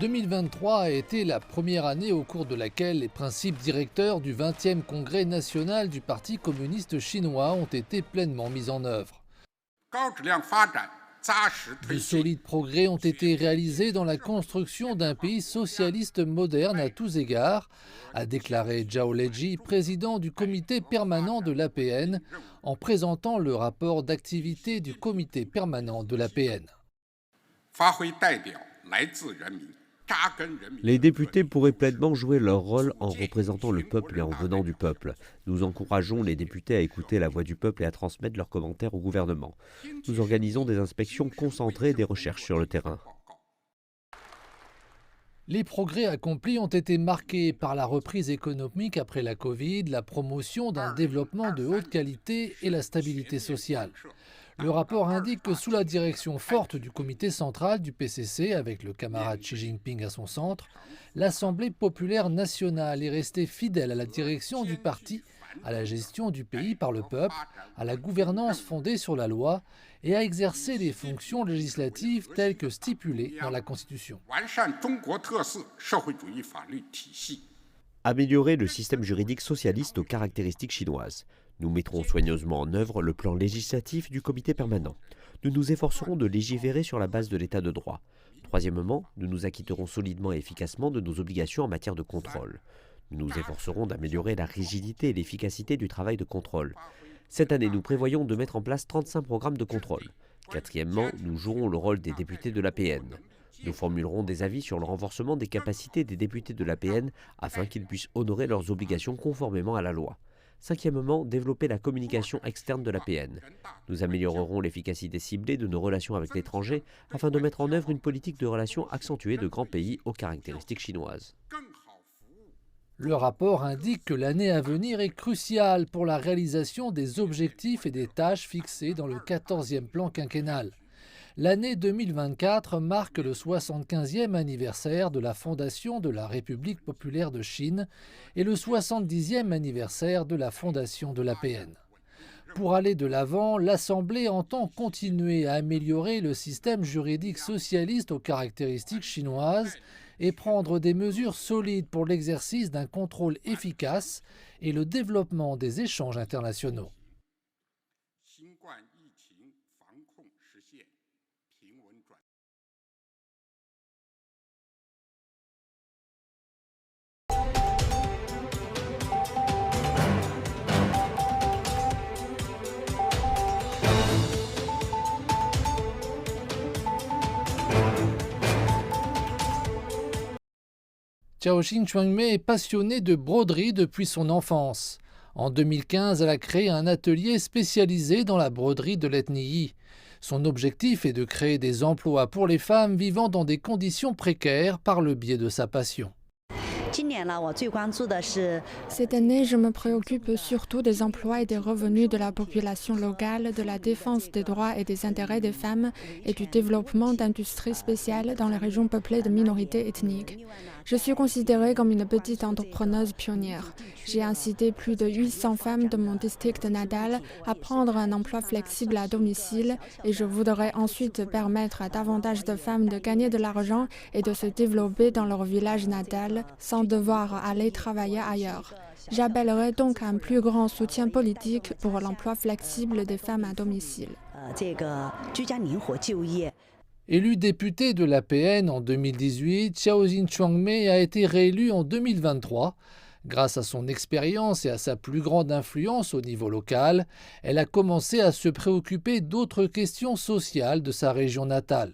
2023 a été la première année au cours de laquelle les principes directeurs du 20e Congrès national du Parti communiste chinois ont été pleinement mis en œuvre. De solides progrès ont été réalisés dans la construction d'un pays socialiste moderne à tous égards, a déclaré Zhao Leji, président du comité permanent de l'APN, en présentant le rapport d'activité du comité permanent de l'APN. Les députés pourraient pleinement jouer leur rôle en représentant le peuple et en venant du peuple. Nous encourageons les députés à écouter la voix du peuple et à transmettre leurs commentaires au gouvernement. Nous organisons des inspections concentrées et des recherches sur le terrain. Les progrès accomplis ont été marqués par la reprise économique après la Covid, la promotion d'un développement de haute qualité et la stabilité sociale. Le rapport indique que sous la direction forte du comité central du PCC, avec le camarade Xi Jinping à son centre, l'Assemblée populaire nationale est restée fidèle à la direction du parti, à la gestion du pays par le peuple, à la gouvernance fondée sur la loi et à exercer les fonctions législatives telles que stipulées dans la Constitution. Améliorer le système juridique socialiste aux caractéristiques chinoises. Nous mettrons soigneusement en œuvre le plan législatif du comité permanent. Nous nous efforcerons de légiférer sur la base de l'état de droit. Troisièmement, nous nous acquitterons solidement et efficacement de nos obligations en matière de contrôle. Nous nous efforcerons d'améliorer la rigidité et l'efficacité du travail de contrôle. Cette année, nous prévoyons de mettre en place 35 programmes de contrôle. Quatrièmement, nous jouerons le rôle des députés de l'APN. Nous formulerons des avis sur le renforcement des capacités des députés de l'APN afin qu'ils puissent honorer leurs obligations conformément à la loi. Cinquièmement, développer la communication externe de l'APN. Nous améliorerons l'efficacité ciblée de nos relations avec l'étranger afin de mettre en œuvre une politique de relations accentuée de grands pays aux caractéristiques chinoises. Le rapport indique que l'année à venir est cruciale pour la réalisation des objectifs et des tâches fixés dans le 14e plan quinquennal. L'année 2024 marque le 75e anniversaire de la fondation de la République populaire de Chine et le 70e anniversaire de la fondation de l'APN. Pour aller de l'avant, l'Assemblée entend continuer à améliorer le système juridique socialiste aux caractéristiques chinoises et prendre des mesures solides pour l'exercice d'un contrôle efficace et le développement des échanges internationaux. Xiaoxin Chuangmei est passionnée de broderie depuis son enfance. En 2015, elle a créé un atelier spécialisé dans la broderie de l'ethnie Yi. Son objectif est de créer des emplois pour les femmes vivant dans des conditions précaires par le biais de sa passion. Cette année, je me préoccupe surtout des emplois et des revenus de la population locale, de la défense des droits et des intérêts des femmes et du développement d'industries spéciales dans les régions peuplées de minorités ethniques. Je suis considérée comme une petite entrepreneuse pionnière. J'ai incité plus de 800 femmes de mon district natal à prendre un emploi flexible à domicile et je voudrais ensuite permettre à davantage de femmes de gagner de l'argent et de se développer dans leur village natal sans devoir aller travailler ailleurs. J'appellerai donc à un plus grand soutien politique pour l'emploi flexible des femmes à domicile. Élu député de l'APN en 2018, Xiaoxin Chuangmei a été réélu en 2023. Grâce à son expérience et à sa plus grande influence au niveau local, elle a commencé à se préoccuper d'autres questions sociales de sa région natale.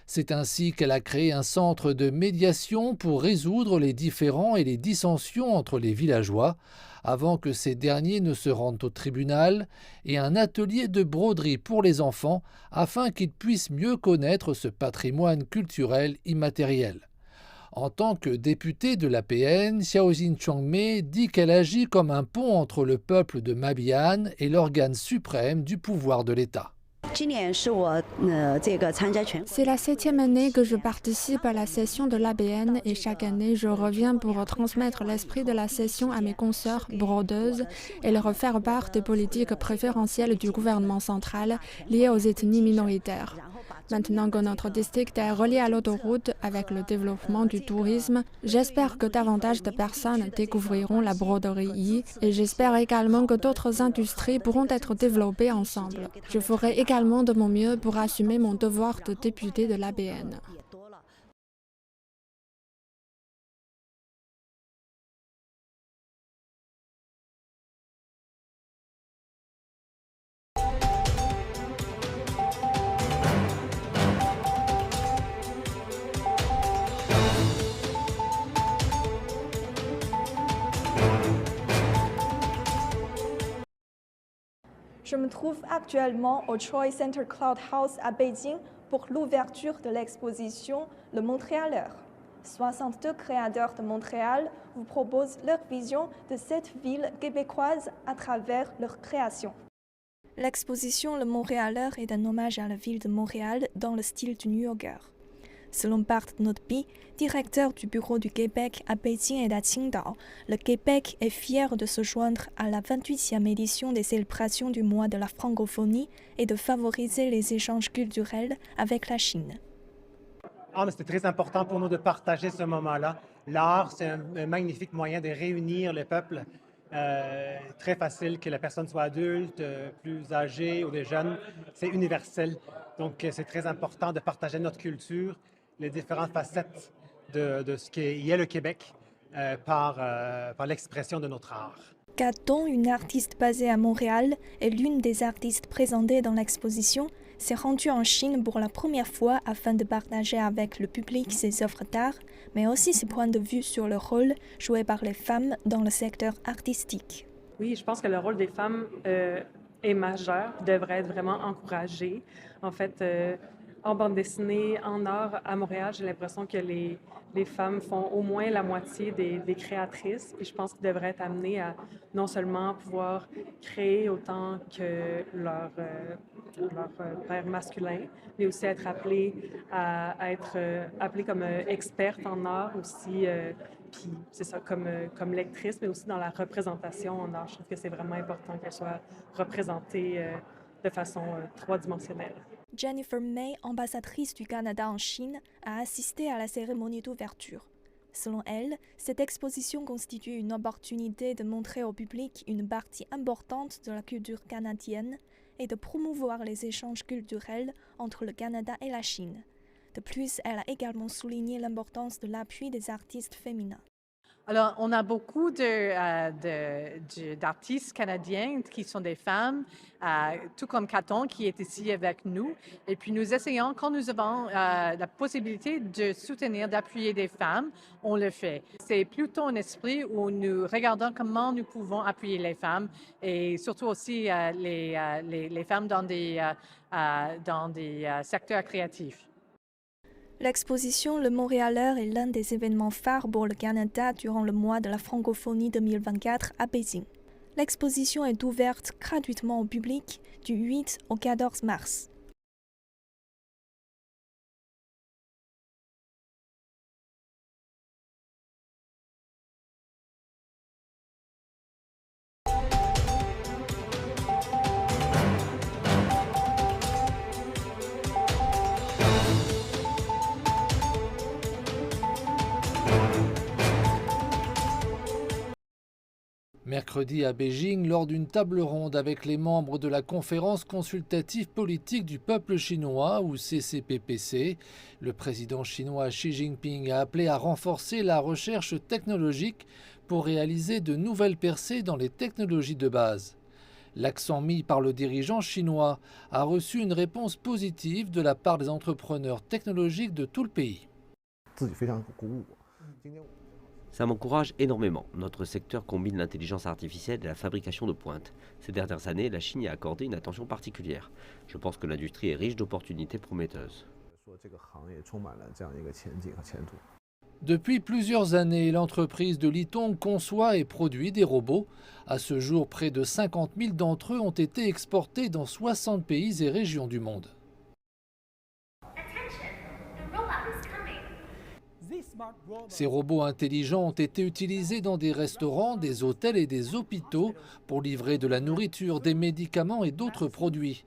C'est ainsi qu'elle a créé un centre de médiation pour résoudre les différends et les dissensions entre les villageois, avant que ces derniers ne se rendent au tribunal, et un atelier de broderie pour les enfants, afin qu'ils puissent mieux connaître ce patrimoine culturel immatériel. En tant que députée de l'APN, Xiaoxin Chuangmei dit qu'elle agit comme un pont entre le peuple de Mabian et l'organe suprême du pouvoir de l'État. C'est la 7e année que je participe à la session de l'ABN et chaque année je reviens pour transmettre l'esprit de la session à mes consoeurs brodeuses et leur faire part des politiques préférentielles du gouvernement central liées aux ethnies minoritaires. Maintenant que notre district est relié à l'autoroute avec le développement du tourisme, j'espère que davantage de personnes découvriront la broderie et j'espère également que d'autres industries pourront être développées ensemble. Je ferai également de mon mieux pour assumer mon devoir de député de l'ABN. Je me trouve actuellement au Troy Center Cloud House à Beijing pour l'ouverture de l'exposition Le Montréaleur. 62 créateurs de Montréal vous proposent leur vision de cette ville québécoise à travers leur création. L'exposition Le Montréaleur est un hommage à la ville de Montréal dans le style du New Yorker. Selon Bart Notby, directeur du bureau du Québec à Beijing et à Qingdao, le Québec est fier de se joindre à la 28e édition des célébrations du mois de la francophonie et de favoriser les échanges culturels avec la Chine. C'était très important pour nous de partager ce moment-là. L'art, c'est un magnifique moyen de réunir les peuples. Très facile que la personne soit adulte, plus âgée ou des jeunes. C'est universel. Donc, c'est très important de partager notre culture, les différentes facettes de ce qu'est le Québec par l'expression de notre art. Caton, une artiste basée à Montréal et l'une des artistes présentées dans l'exposition, s'est rendue en Chine pour la première fois afin de partager avec le public ses œuvres d'art, mais aussi ses points de vue sur le rôle joué par les femmes dans le secteur artistique. Oui, je pense que le rôle des femmes est majeur, devrait être vraiment encouragé. En fait, en bande dessinée, en art à Montréal, j'ai l'impression que les femmes font au moins la moitié des créatrices. Et je pense qu'ils devraient être amenées à non seulement pouvoir créer autant que leur père masculin, mais aussi être appelées à être appelées comme expertes en art aussi. Puis c'est ça, comme lectrice, mais aussi dans la représentation en art. Je trouve que c'est vraiment important qu'elle soit représentée de façon trois-dimensionnelle. Jennifer May, ambassadrice du Canada en Chine, a assisté à la cérémonie d'ouverture. Selon elle, cette exposition constitue une opportunité de montrer au public une partie importante de la culture canadienne et de promouvoir les échanges culturels entre le Canada et la Chine. De plus, elle a également souligné l'importance de l'appui des artistes féminins. Alors, on a beaucoup d'artistes canadiens qui sont des femmes, tout comme Caton qui est ici avec nous. Et puis, nous essayons, quand nous avons la possibilité de soutenir, d'appuyer des femmes, on le fait. C'est plutôt un esprit où nous regardons comment nous pouvons appuyer les femmes et surtout aussi les femmes dans des secteurs créatifs. L'exposition Le Montréaleur est l'un des événements phares pour le Canada durant le mois de la francophonie 2024 à Beijing. L'exposition est ouverte gratuitement au public du 8 au 14 mars. Mercredi à Beijing, lors d'une table ronde avec les membres de la Conférence consultative politique du peuple chinois, ou CCPPC, le président chinois Xi Jinping a appelé à renforcer la recherche technologique pour réaliser de nouvelles percées dans les technologies de base. L'accent mis par le dirigeant chinois a reçu une réponse positive de la part des entrepreneurs technologiques de tout le pays. Ça m'encourage énormément. Notre secteur combine l'intelligence artificielle et la fabrication de pointe. Ces dernières années, la Chine y a accordé une attention particulière. Je pense que l'industrie est riche d'opportunités prometteuses. Depuis plusieurs années, l'entreprise de Litong conçoit et produit des robots. À ce jour, près de 50 000 d'entre eux ont été exportés dans 60 pays et régions du monde. Ces robots intelligents ont été utilisés dans des restaurants, des hôtels et des hôpitaux pour livrer de la nourriture, des médicaments et d'autres produits.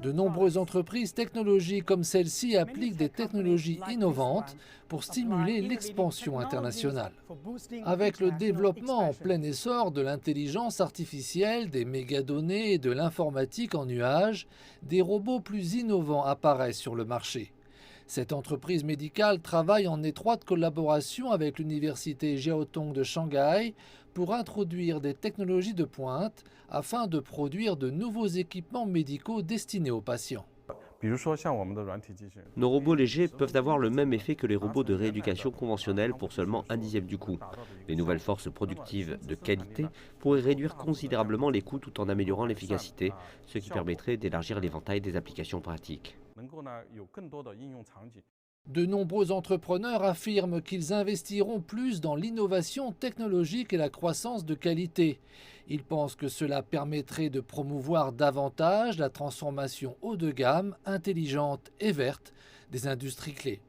De nombreuses entreprises technologiques comme celle-ci appliquent des technologies innovantes pour stimuler l'expansion internationale. Avec le développement en plein essor de l'intelligence artificielle, des mégadonnées et de l'informatique en nuage, des robots plus innovants apparaissent sur le marché. Cette entreprise médicale travaille en étroite collaboration avec l'université Jiao Tong de Shanghai pour introduire des technologies de pointe afin de produire de nouveaux équipements médicaux destinés aux patients. Nos robots légers peuvent avoir le même effet que les robots de rééducation conventionnels pour seulement 1/10 du coût. Les nouvelles forces productives de qualité pourraient réduire considérablement les coûts tout en améliorant l'efficacité, ce qui permettrait d'élargir l'éventail des applications pratiques. De nombreux entrepreneurs affirment qu'ils investiront plus dans l'innovation technologique et la croissance de qualité. Ils pensent que cela permettrait de promouvoir davantage la transformation haut de gamme, intelligente et verte des industries clés.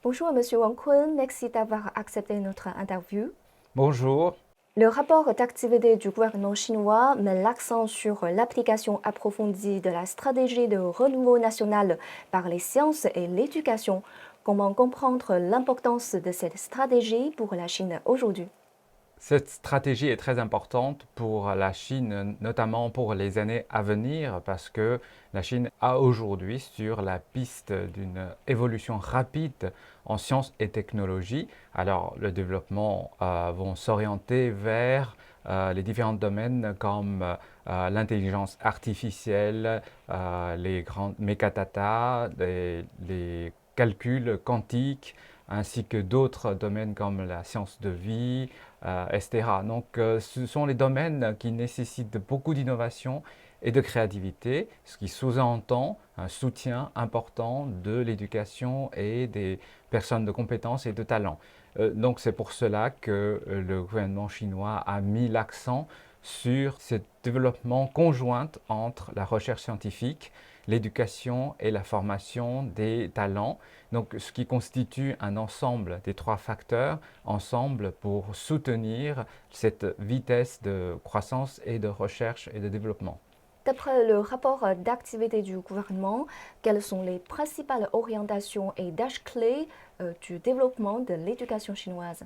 Bonjour Monsieur Wang Kun, merci d'avoir accepté notre interview. Bonjour. Le rapport d'activité du gouvernement chinois met l'accent sur l'application approfondie de la stratégie de renouveau national par les sciences et l'éducation. Comment comprendre l'importance de cette stratégie pour la Chine aujourd'hui? Cette stratégie est très importante pour la Chine, notamment pour les années à venir, parce que la Chine a aujourd'hui sur la piste d'une évolution rapide en sciences et technologies. Alors, le développement va s'orienter vers les différents domaines comme l'intelligence artificielle, les grandes mégadata, les calculs quantiques, ainsi que d'autres domaines comme la science de vie, etc. Donc, ce sont les domaines qui nécessitent beaucoup d'innovation et de créativité, ce qui sous-entend un soutien important de l'éducation et des personnes de compétences et de talent. Donc, c'est pour cela que le gouvernement chinois a mis l'accent sur ce développement conjoint entre la recherche scientifique, l'éducation et la formation des talents, donc ce qui constitue un ensemble des trois facteurs ensemble pour soutenir cette vitesse de croissance et de recherche et de développement. D'après le rapport d'activité du gouvernement, quelles sont les principales orientations et tâches clés du développement de l'éducation chinoise?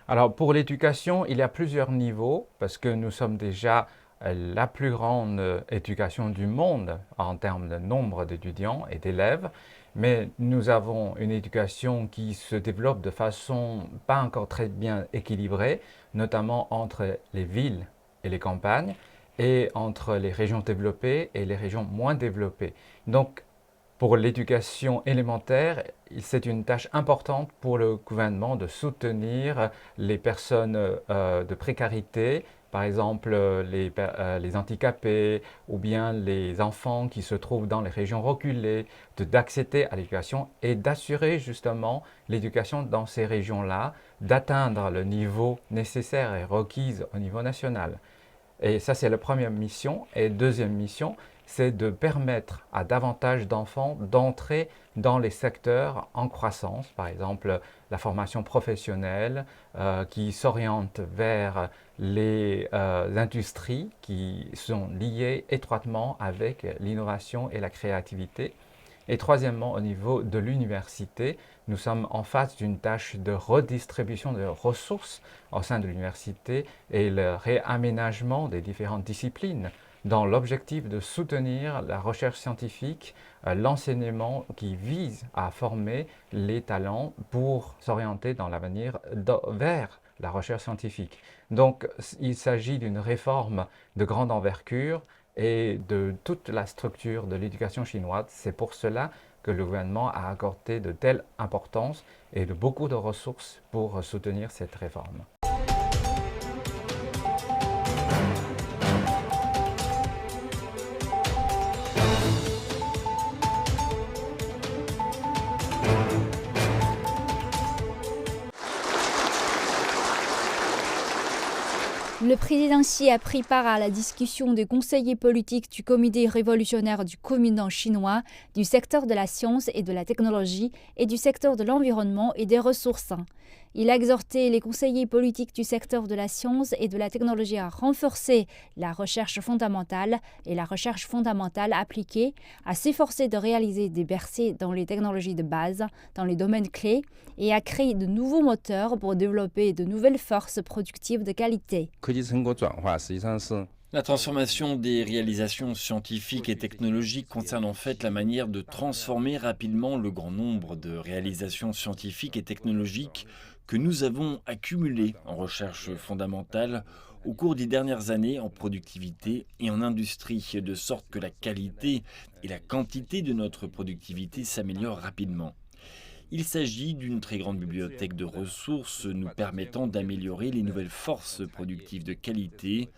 Alors pour l'éducation, il y a plusieurs niveaux parce que nous sommes déjà la plus grande éducation du monde en termes de nombre d'étudiants et d'élèves, mais nous avons une éducation qui se développe de façon pas encore très bien équilibrée, notamment entre les villes et les campagnes et entre les régions développées et les régions moins développées. Donc, pour l'éducation élémentaire, c'est une tâche importante pour le gouvernement de soutenir les personnes de précarité, par exemple les handicapés ou bien les enfants qui se trouvent dans les régions reculées, d'accéder à l'éducation et d'assurer justement l'éducation dans ces régions-là, d'atteindre le niveau nécessaire et requis au niveau national. Et ça, c'est la première mission. Et deuxième mission, c'est de permettre à davantage d'enfants d'entrer dans les secteurs en croissance, par exemple la formation professionnelle qui s'oriente vers les industries qui sont liées étroitement avec l'innovation et la créativité. Et troisièmement, au niveau de l'université, nous sommes en face d'une tâche de redistribution de ressources au sein de l'université et le réaménagement des différentes disciplines dans l'objectif de soutenir la recherche scientifique, l'enseignement qui vise à former les talents pour s'orienter dans l'avenir vers la recherche scientifique. Donc, il s'agit d'une réforme de grande envergure et de toute la structure de l'éducation chinoise. C'est pour cela que le gouvernement a accordé de telle importance et de beaucoup de ressources pour soutenir cette réforme. Le président Xi a pris part à la discussion des conseillers politiques du comité révolutionnaire du Kuomintang chinois, du secteur de la science et de la technologie et du secteur de l'environnement et des ressources. Il a exhorté les conseillers politiques du secteur de la science et de la technologie à renforcer la recherche fondamentale et la recherche fondamentale appliquée, à s'efforcer de réaliser des percées dans les technologies de base, dans les domaines clés, et à créer de nouveaux moteurs pour développer de nouvelles forces productives de qualité. La transformation des réalisations scientifiques et technologiques concerne en fait la manière de transformer rapidement le grand nombre de réalisations scientifiques et technologiques que nous avons accumulées en recherche fondamentale au cours des dernières années en productivité et en industrie, de sorte que la qualité et la quantité de notre productivité s'améliorent rapidement. Il s'agit d'une très grande bibliothèque de ressources nous permettant d'améliorer les nouvelles forces productives de qualité.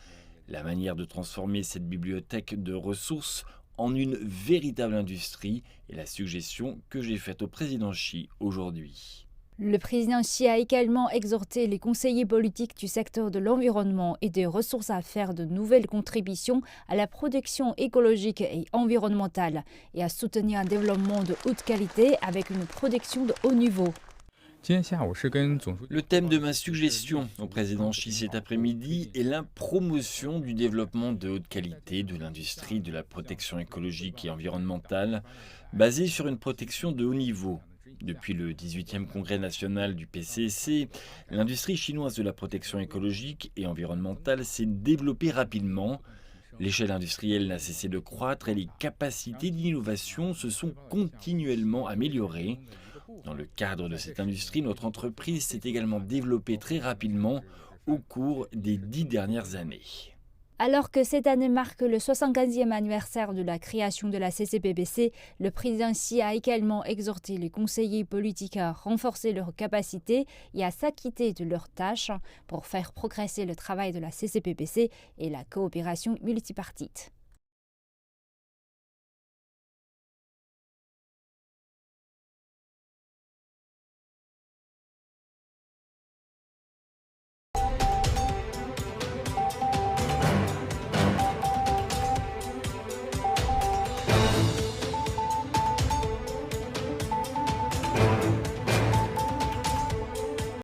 La manière de transformer cette bibliothèque de ressources en une véritable industrie est la suggestion que j'ai faite au président Xi aujourd'hui. Le président Xi a également exhorté les conseillers politiques du secteur de l'environnement et des ressources à faire de nouvelles contributions à la production écologique et environnementale et à soutenir un développement de haute qualité avec une production de haut niveau. Le thème de ma suggestion au président Xi cet après-midi est la promotion du développement de haute qualité de l'industrie de la protection écologique et environnementale basée sur une protection de haut niveau. Depuis le 18e congrès national du PCC, l'industrie chinoise de la protection écologique et environnementale s'est développée rapidement. L'échelle industrielle n'a cessé de croître et les capacités d'innovation se sont continuellement améliorées. Dans le cadre de cette industrie, notre entreprise s'est également développée très rapidement au cours des 10 dernières années. Alors que cette année marque le 75e anniversaire de la création de la CCPPC, le président Xi a également exhorté les conseillers politiques à renforcer leurs capacités et à s'acquitter de leurs tâches pour faire progresser le travail de la CCPPC et la coopération multipartite.